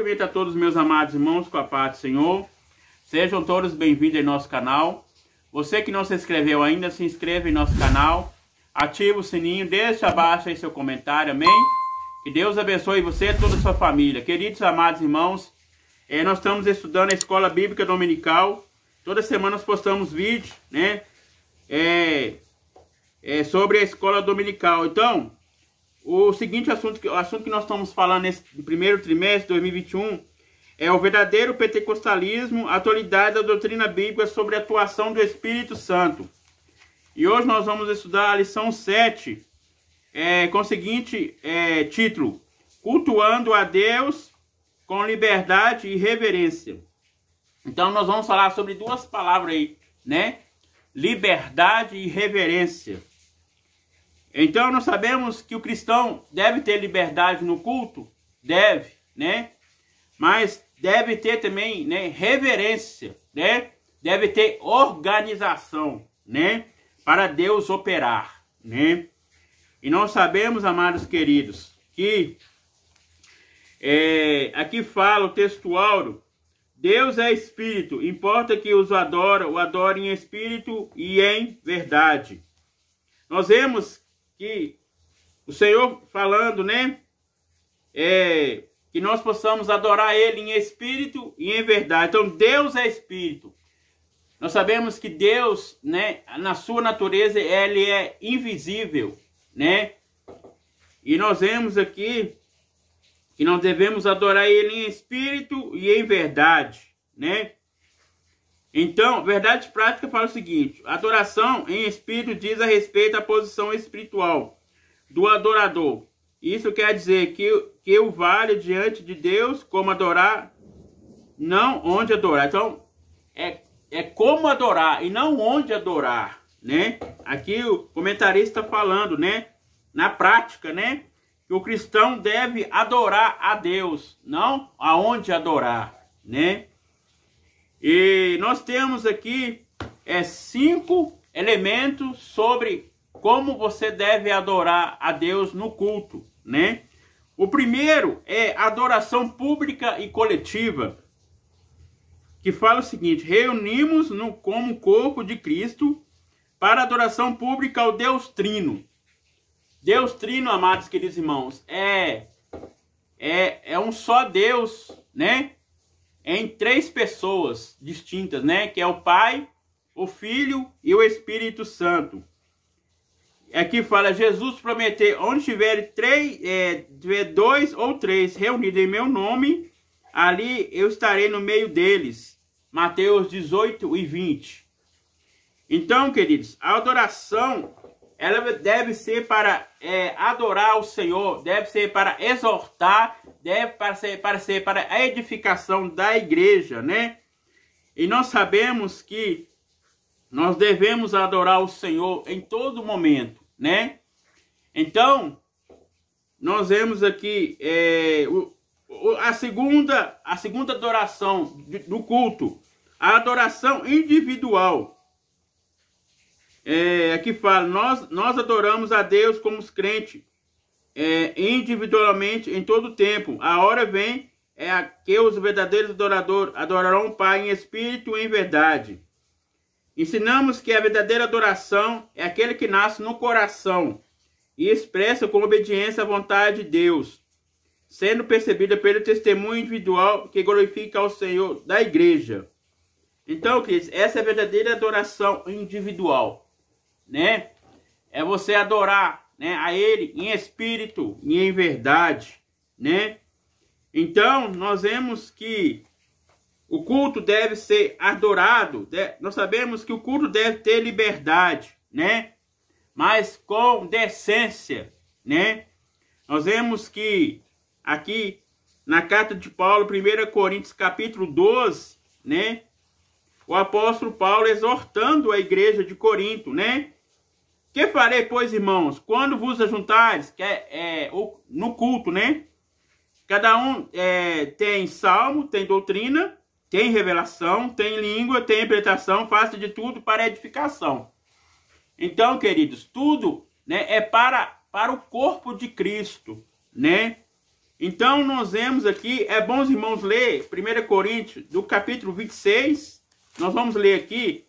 cumprimento a todos os meus amados irmãos com a paz do Senhor. Sejam todos bem-vindos em nosso canal. Você que não se inscreveu ainda, se inscreva em nosso canal. Ative o sininho, deixe abaixo aí seu comentário, amém? Que Deus abençoe você e toda a sua família. Queridos amados irmãos, nós estamos estudando a Escola Bíblica Dominical. Toda semana nós postamos vídeos, né? Sobre a Escola Dominical. Então, o assunto que nós estamos falando nesse primeiro trimestre de 2021 é o verdadeiro pentecostalismo, a atualidade da doutrina bíblica sobre a atuação do Espírito Santo. E hoje nós vamos estudar a lição 7, com o seguinte título: Cultuando a Deus com liberdade e reverência. Então nós vamos falar sobre duas palavras aí, né? Liberdade e reverência. Então nós sabemos que o cristão deve ter liberdade no culto, deve, né? Mas deve ter também, né, reverência, né? Deve ter organização, né? Para Deus operar, né? E nós sabemos, amados queridos, que aqui fala o texto áureo: Deus é espírito, importa que os o adorem em espírito e em verdade. Nós vemos que o Senhor falando, né, que nós possamos adorar Ele em espírito e em verdade. Então Deus é espírito. Nós sabemos que Deus, né, na sua natureza, Ele é invisível, né? E nós vemos aqui que nós devemos adorar Ele em espírito e em verdade, né? Então, verdade prática fala o seguinte: adoração em espírito diz a respeito à posição espiritual do adorador. Isso quer dizer que o vale diante de Deus como adorar, não onde adorar. Então, é como adorar e não onde adorar, né? Aqui o comentarista está falando, né? Na prática, né? Que o cristão deve adorar a Deus, não aonde adorar, né? E nós temos aqui 5 elementos sobre como você deve adorar a Deus no culto, né? O primeiro é adoração pública e coletiva, que fala o seguinte: reunimos como corpo de Cristo para adoração pública ao Deus Trino. Deus Trino, amados queridos irmãos, é um só Deus, né? Em 3 pessoas distintas, né? Que é o Pai, o Filho e o Espírito Santo. Aqui fala: Jesus prometeu: onde tiver 2 ou 3 reunidos em meu nome, ali eu estarei no meio deles. Mateus 18 e 20. Então, queridos, a adoração, ela deve ser para adorar o Senhor, deve ser para exortar, deve ser para a edificação da igreja, né? E nós sabemos que nós devemos adorar o Senhor em todo momento, né? Então, nós vemos aqui a segunda adoração do culto, a adoração individual. Aqui fala: nós adoramos a Deus como os crentes, individualmente em todo o tempo. A hora vem que os verdadeiros adoradores adorarão o Pai em espírito e em verdade. Ensinamos que a verdadeira adoração é aquele que nasce no coração e expressa com obediência a vontade de Deus, sendo percebida pelo testemunho individual que glorifica ao Senhor da igreja. Então, queridos, essa é a verdadeira adoração individual, né? É você adorar, né, a Ele em espírito e em verdade, né? Então, nós vemos que o culto deve ser adorado, nós sabemos que o culto deve ter liberdade, né? Mas com decência, né? Nós vemos que aqui na carta de Paulo, 1 Coríntios capítulo 12, né? O apóstolo Paulo exortando a igreja de Corinto, né? Que farei, pois, irmãos, quando vos ajuntares, no culto, né? Cada um tem salmo, tem doutrina, tem revelação, tem língua, tem interpretação, faça de tudo para edificação. Então, queridos, tudo, né, é para o corpo de Cristo, né? Então, nós vemos aqui, é bom os irmãos ler 1 Coríntios, do capítulo 26, nós vamos ler aqui,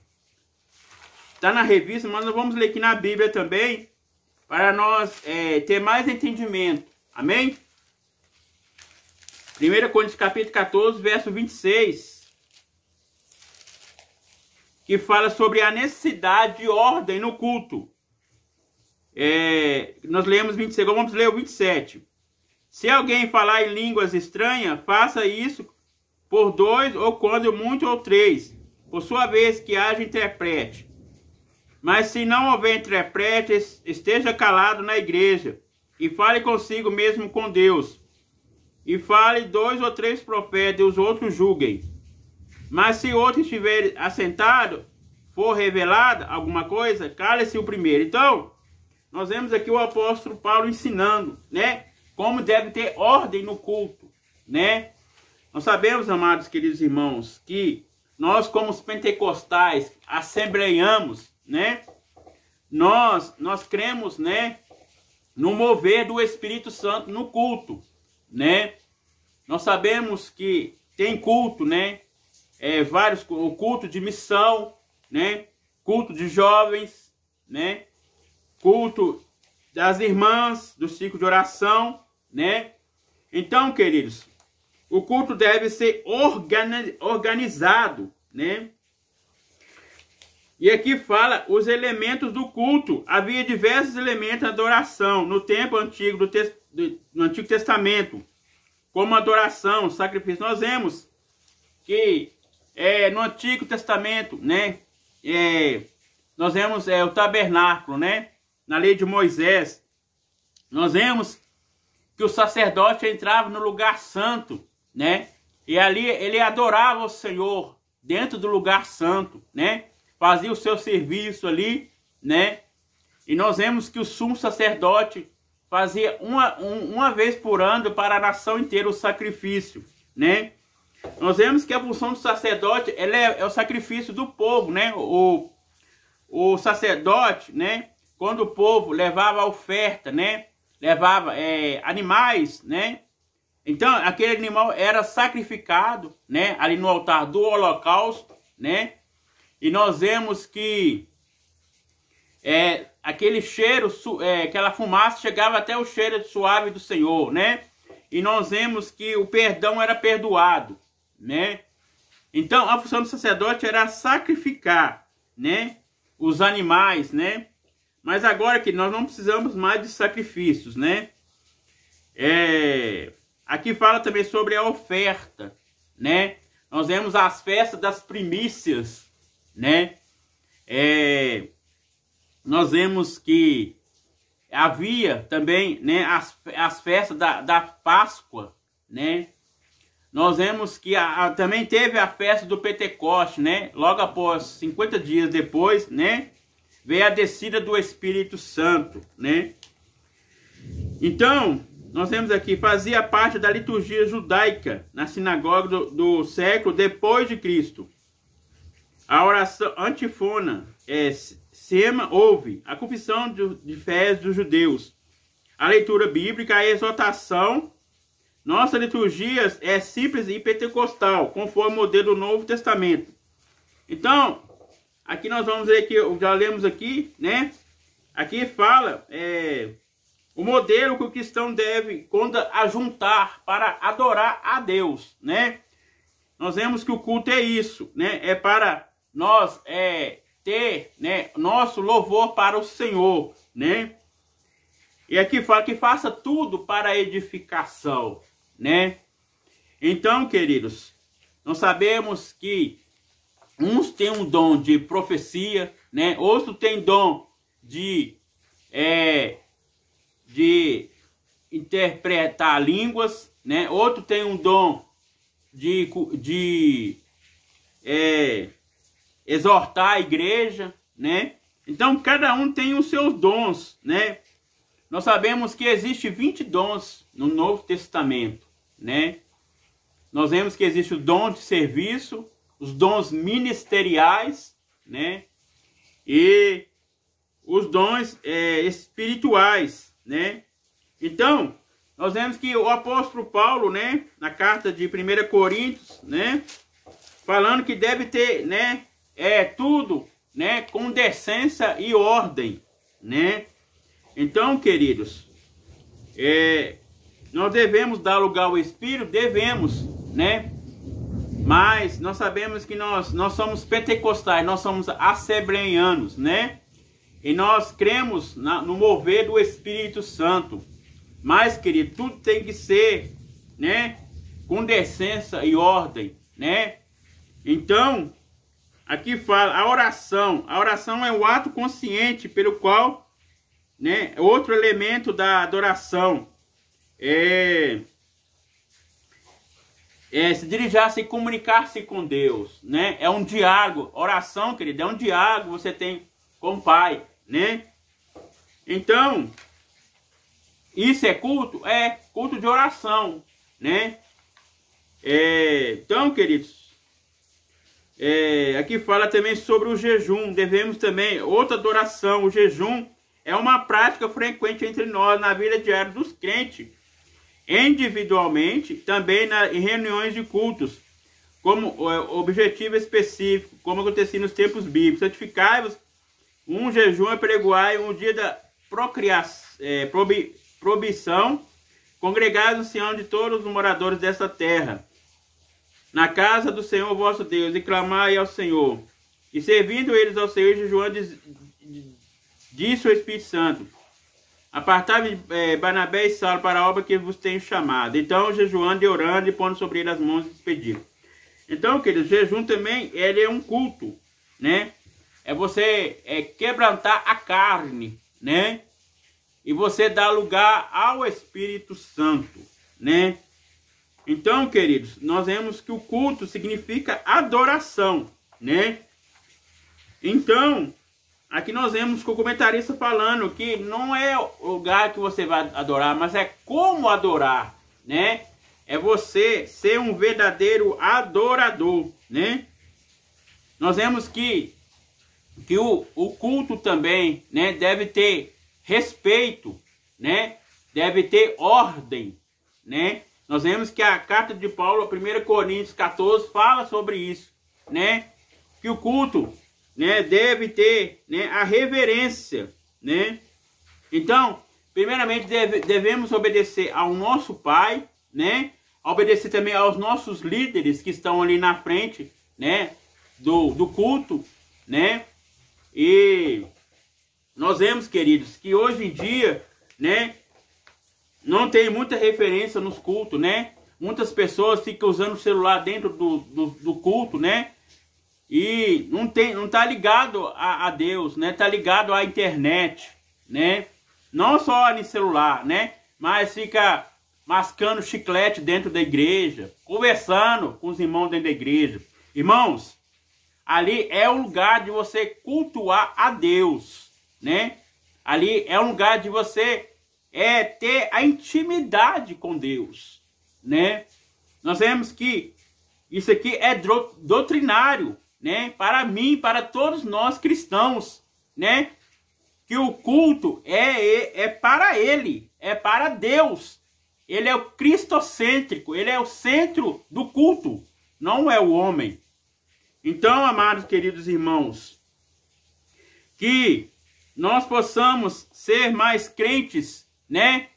está na revista, mas nós vamos ler aqui na Bíblia também, para nós ter mais entendimento, amém? 1 Coríntios capítulo 14, verso 26, que fala sobre a necessidade de ordem no culto. Nós lemos 26, vamos ler o 27. Se alguém falar em línguas estranhas, faça isso por 2, ou quando muito, ou 3, por sua vez que haja intérprete. Mas se não houver intérprete, esteja calado na igreja, e fale consigo mesmo com Deus. E fale 2 ou 3 profetas, e os outros julguem. Mas se outro estiver assentado, for revelada alguma coisa, cale-se o primeiro. Então, nós vemos aqui o apóstolo Paulo ensinando, né? Como deve ter ordem no culto, né? Nós sabemos, amados queridos irmãos, que nós como os pentecostais assembleiamos, né? Nós cremos, né? No mover do Espírito Santo no culto, né? Nós sabemos que tem culto, né? O culto de missão, né? Culto de jovens, né? Culto das irmãs, do ciclo de oração, né? Então, queridos, o culto deve ser organizado, né? E aqui fala os elementos do culto. Havia diversos elementos de adoração no tempo antigo, no Antigo Testamento, como adoração, sacrifício. Nós vemos que no Antigo Testamento, né? Nós vemos o tabernáculo, né? Na lei de Moisés, nós vemos que o sacerdote entrava no lugar santo, né? E ali ele adorava o Senhor dentro do lugar santo, né? Fazia o seu serviço ali, né? E nós vemos que o sumo sacerdote fazia uma vez por ano para a nação inteira o sacrifício, né? Nós vemos que a função do sacerdote é o sacrifício do povo, né? O sacerdote, né? Quando o povo levava a oferta, né? Levava animais, né? Então, aquele animal era sacrificado, né? Ali no altar do holocausto, né? E nós vemos que aquele cheiro, aquela fumaça chegava até o cheiro suave do Senhor, né? E nós vemos que o perdão era perdoado, né? Então, a função do sacerdote era sacrificar, né? Os animais, né? Mas agora que nós não precisamos mais de sacrifícios, né? Aqui fala também sobre a oferta, né? Nós vemos as festas das primícias, né? Nós vemos que havia também, né, as festas da Páscoa, né? Nós vemos que também teve a festa do Pentecoste, né? Logo após 50 dias depois, né? Veio a descida do Espírito Santo, né? Então, nós temos aqui, fazia parte da liturgia judaica na sinagoga do século depois de Cristo. A oração antífona, sema, ouve, a confissão de fé dos judeus, a leitura bíblica, a exortação. Nossa liturgia é simples e pentecostal, conforme o modelo do Novo Testamento. Então, aqui nós vamos ver que já lemos aqui, né? Aqui fala o modelo que o cristão deve ajuntar para adorar a Deus, né? Nós vemos que o culto é isso, né? É para nós ter, né, nosso louvor para o Senhor, né? E aqui fala que faça tudo para a edificação, né? Então, queridos, nós sabemos que uns têm um dom de profecia, né? Outros têm dom de interpretar línguas, né? Outro tem um dom de exortar a igreja, né? Então, cada um tem os seus dons, né? Nós sabemos que existe 20 dons no Novo Testamento, né? Nós vemos que existe o dom de serviço, os dons ministeriais, né? E os dons espirituais, né? Então, nós vemos que o apóstolo Paulo, né, na carta de 1 Coríntios, né, falando que deve ter, né, tudo, né, com decência e ordem, né. Então, queridos, nós devemos dar lugar ao Espírito, devemos, né, mas nós sabemos que nós somos pentecostais, nós somos assembleianos, né, e nós cremos no mover do Espírito Santo. Mas, querido, tudo tem que ser, né, com decência e ordem, né. Então, aqui fala a oração. A oração é o ato consciente pelo qual, né, outro elemento da adoração se dirigir-se e comunicar-se com Deus, né? É um diálogo. Oração, querido, é um diálogo que você tem com o Pai, né? Então, isso é culto? É culto de oração, né? Então, queridos, aqui fala também sobre o jejum. Devemos também, outra adoração, o jejum é uma prática frequente entre nós na vida diária dos crentes, individualmente, também em reuniões de cultos, como objetivo específico, como acontecia nos tempos bíblicos. Santificai-vos, um jejum apregoai, um dia da proibição, congregai-vos no Sião de todos os moradores dessa terra, na casa do Senhor vosso Deus, e clamai ao Senhor, e servindo eles ao Senhor, jejuando, disse o Espírito Santo: apartai Barnabé e Saulo para a obra que vos tenho chamado. Então, jejuando e orando, e pondo sobre ele as mãos e despedindo. Então, queridos, jejum também, ele é um culto, né? É você quebrantar a carne, né? E você dar lugar ao Espírito Santo, né? Então, queridos, nós vemos que o culto significa adoração, né? Então, aqui nós vemos que o comentarista falando que não é o lugar que você vai adorar, mas é como adorar, né? É você ser um verdadeiro adorador, né? Nós vemos que o culto também, né, deve ter respeito, né? Deve ter ordem, né? Nós vemos que a carta de Paulo, 1 Coríntios 14, fala sobre isso, né? Que o culto, né, deve ter, né, a reverência, né? Então, primeiramente devemos obedecer ao nosso Pai, né? Obedecer também aos nossos líderes que estão ali na frente, né, do culto, né? E nós vemos, queridos, que hoje em dia, né, não tem muita referência nos cultos, né? Muitas pessoas ficam usando o celular dentro do culto, né? E não tá ligado a Deus, né? Tá ligado à internet, né? Não só no celular, né? Mas fica mascando chiclete dentro da igreja, conversando com os irmãos dentro da igreja. Irmãos, ali é o lugar de você cultuar a Deus, né? Ali é um lugar de você ter a intimidade com Deus, né? Nós vemos que isso aqui é doutrinário, né? Para mim, para todos nós cristãos, né? Que o culto é para Ele, é para Deus. Ele é o cristocêntrico, Ele é o centro do culto, não é o homem. Então, amados queridos irmãos, que nós possamos ser mais crentes, né?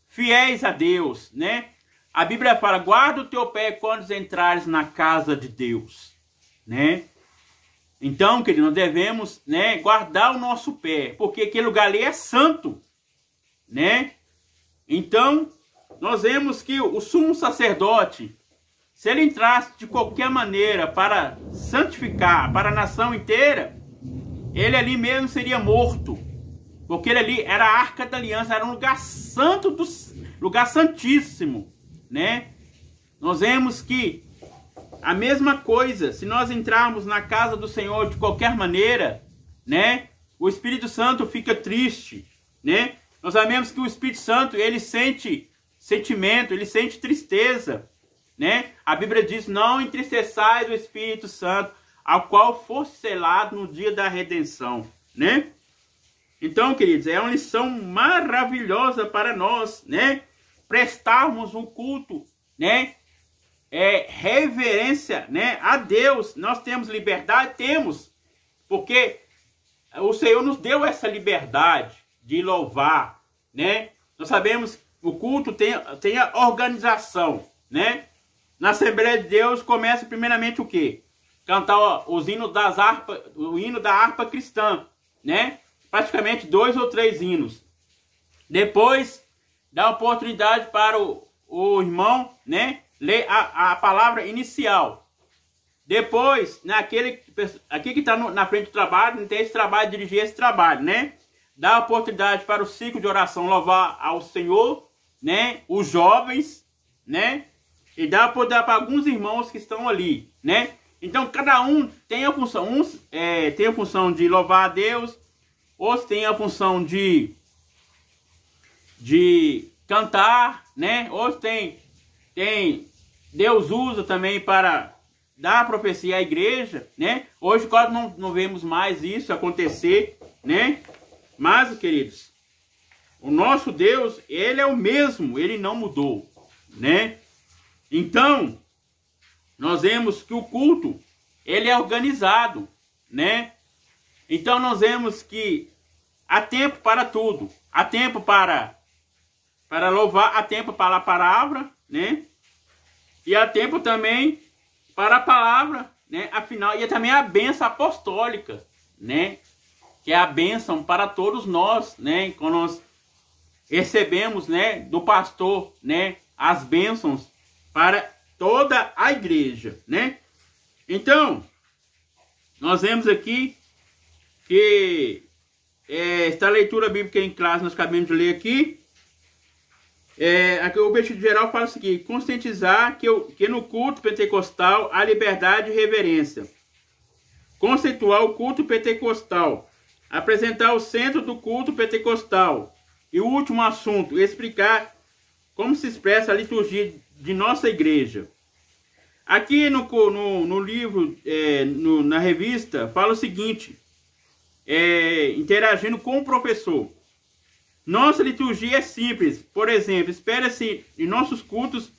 Fiéis a Deus, né? A Bíblia fala: guarda o teu pé quando entrares na casa de Deus, né? Então, querido, nós devemos, né, guardar o nosso pé, porque aquele lugar ali é santo, né? Então, nós vemos que o sumo sacerdote, se ele entrasse de qualquer maneira para santificar para a nação inteira, ele ali mesmo seria morto, porque ele ali era a Arca da Aliança, era um lugar santo, lugar santíssimo, né? Nós vemos que a mesma coisa, se nós entrarmos na casa do Senhor de qualquer maneira, né? O Espírito Santo fica triste, né? Nós sabemos que o Espírito Santo, ele sente sentimento, ele sente tristeza, né? A Bíblia diz: não entristeçais o Espírito Santo, ao qual fosse selado no dia da redenção, né? Então, queridos, é uma lição maravilhosa para nós, né? prestarmos um culto, né? Reverência, né, a Deus. Nós temos liberdade? Temos, porque o Senhor nos deu essa liberdade de louvar, né? Nós sabemos que o culto tem a organização, né? Na Assembleia de Deus começa primeiramente o quê? Cantar os hinos o hino da harpa cristã, né? Praticamente 2 ou 3 hinos. Depois dá oportunidade para o irmão, né, ler a palavra inicial. Depois, aqui que está na frente do trabalho, não tem esse trabalho, dirigir esse trabalho, né? Dá oportunidade para o ciclo de oração louvar ao Senhor, né? Os jovens, né? E dá oportunidade para alguns irmãos que estão ali, né? Então, cada um tem a função. Uns tem a função de louvar a Deus, outros têm a função de cantar, né? Outros Deus usa também para dar profecia à igreja, né? Hoje quase não vemos mais isso acontecer, né? Mas, queridos, o nosso Deus, ele é o mesmo, ele não mudou, né? Então, nós vemos que o culto, ele é organizado, né? Então, nós vemos que há tempo para tudo. Há tempo para louvar, há tempo para a palavra, né? E há tempo também para a palavra, né? Afinal, e também a bênção apostólica, né? Que é a bênção para todos nós, né? Quando nós recebemos, né, do pastor, né, as bênçãos para toda a igreja, né? Então, nós vemos aqui que esta leitura bíblica em classe nós acabamos de ler aqui. Aqui o objetivo geral fala o seguinte: conscientizar que no culto pentecostal há liberdade e reverência. Conceituar o culto pentecostal. Apresentar o centro do culto pentecostal. E o último assunto, explicar como se expressa a liturgia de nossa igreja. Aqui no livro, na revista, fala o seguinte, interagindo com o professor. Nossa liturgia é simples. Por exemplo, espera-se em nossos cultos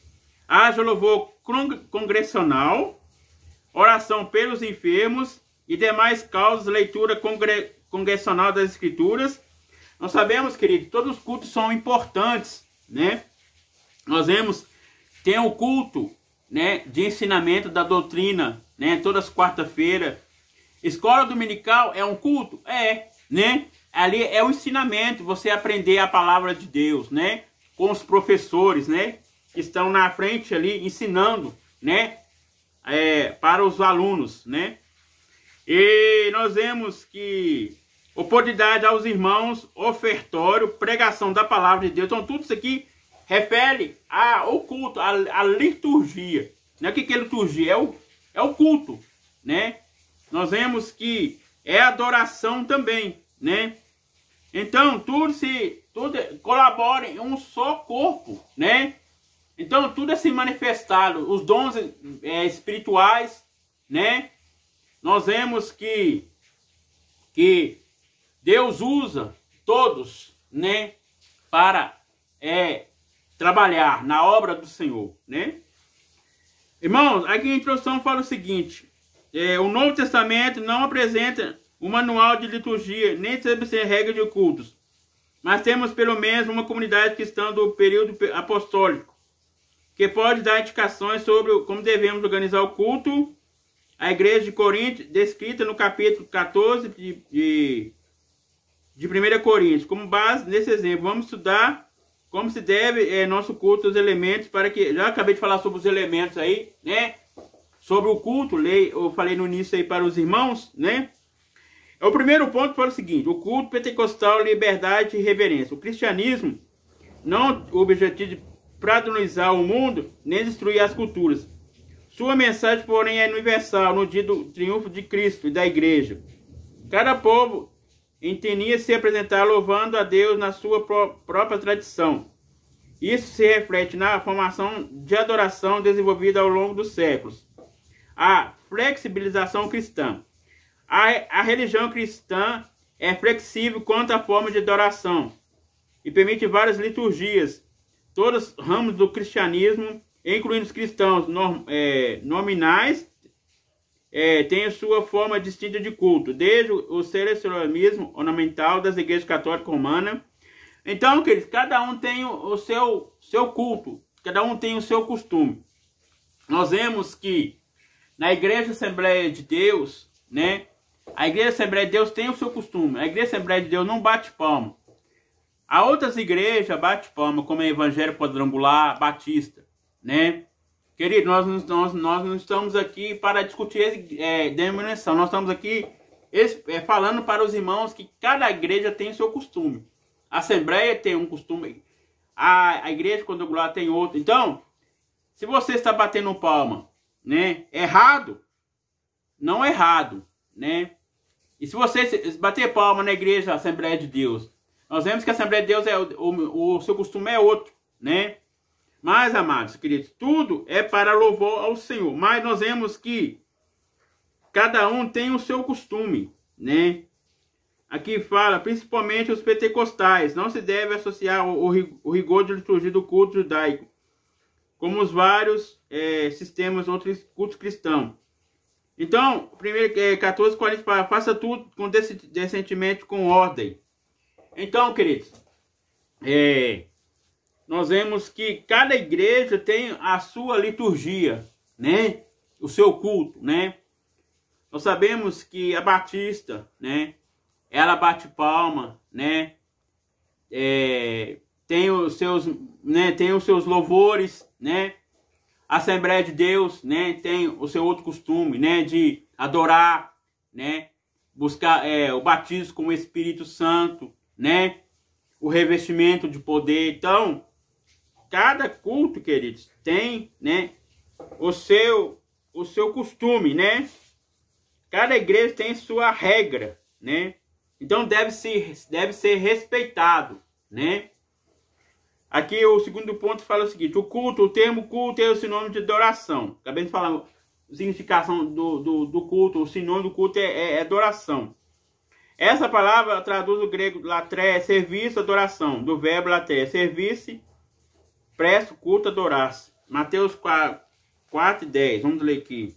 haja louvor congregacional, oração pelos enfermos e demais causas, leitura congregacional das Escrituras. Nós sabemos, querido, todos os cultos são importantes, né? Nós vemos, tem o culto, né, de ensinamento da doutrina, né, todas quarta-feira. Escola dominical é um culto? Né? Ali é o ensinamento, você aprender a palavra de Deus, né? Com os professores, né? Que estão na frente ali ensinando, né? Para os alunos, né? E nós vemos que oportunidade aos irmãos, ofertório, pregação da palavra de Deus. Então tudo isso aqui refere ao culto, à liturgia. Né? O que é liturgia? É o culto, né? Nós vemos que é adoração também, né? Então, tudo colabora em um só corpo, né? Então, tudo é se manifestado. Os dons espirituais, né? Nós vemos que Deus usa todos, né? Para trabalhar na obra do Senhor, né? Irmãos, aqui a introdução fala o seguinte. O Novo Testamento não apresenta um manual de liturgia, nem estabelecer regra de cultos. Mas temos pelo menos uma comunidade cristã do período apostólico, que pode dar indicações sobre como devemos organizar o culto. A igreja de Corinto, descrita no capítulo 14 de 1 Coríntios. Como base nesse exemplo, vamos estudar como se deve nosso culto, os elementos, para que... Já acabei de falar sobre os elementos aí, né? Sobre o culto, eu falei no início aí para os irmãos, né? O primeiro ponto foi o seguinte: o culto pentecostal, liberdade e reverência. O cristianismo não o objetivo de padronizar o mundo, nem destruir as culturas. Sua mensagem, porém, é universal no dia do triunfo de Cristo e da igreja. Cada povo entendia se apresentar louvando a Deus na sua própria tradição. Isso se reflete na formação de adoração desenvolvida ao longo dos séculos. A flexibilização cristã. A religião cristã é flexível quanto à forma de adoração e permite várias liturgias, todos os ramos do cristianismo, incluindo os cristãos nominais, tem sua forma distinta de culto, desde o celestialismo ornamental das igrejas católicas romanas. Então, queridos, cada um tem o seu culto, cada um tem o seu costume. Nós vemos que na Igreja Assembleia de Deus, né? A Igreja Assembleia de Deus tem o seu costume. A Igreja Assembleia de Deus não bate palma. Há outras igrejas bate palma, como a Evangelho Quadrangular, Batista, né? Querido, nós não estamos aqui para discutir denominação. Nós estamos aqui falando para os irmãos que cada igreja tem o seu costume. A Assembleia tem um costume, a Igreja Quadrangular tem outro. Então, se você está batendo palma, né, errado, não errado, né? E se você bater palma na Igreja Assembleia de Deus, nós vemos que a Assembleia de Deus o seu costume é outro, né? Mas, amados, queridos, tudo é para louvor ao Senhor. Mas nós vemos que cada um tem o seu costume, né? Aqui fala, principalmente os pentecostais, não se deve associar o rigor de liturgia do culto judaico, como os vários sistemas outros cultos cristãos. Então, 14, 40, faça tudo decentemente, com ordem. Então, queridos, nós vemos que cada igreja tem a sua liturgia, né? O seu culto, né? Nós sabemos que a Batista, né? Ela bate palma, né? Tem os seus louvores, né? A Assembleia de Deus, né? Tem o seu outro costume, né? De adorar, né? Buscar o batismo com o Espírito Santo, né? O revestimento de poder. Então, cada culto, queridos, tem, né, o seu costume, né? Cada igreja tem sua regra, né? Então deve ser respeitado, né? Aqui o segundo ponto fala o seguinte: o termo culto é o sinônimo de adoração. Acabei de falar a significação do culto, o sinônimo do culto é adoração. Essa palavra traduz do grego latré, serviço, adoração, do verbo latré, serviço, presto, culto, adorar-se. Mateus 4, 10, vamos ler aqui.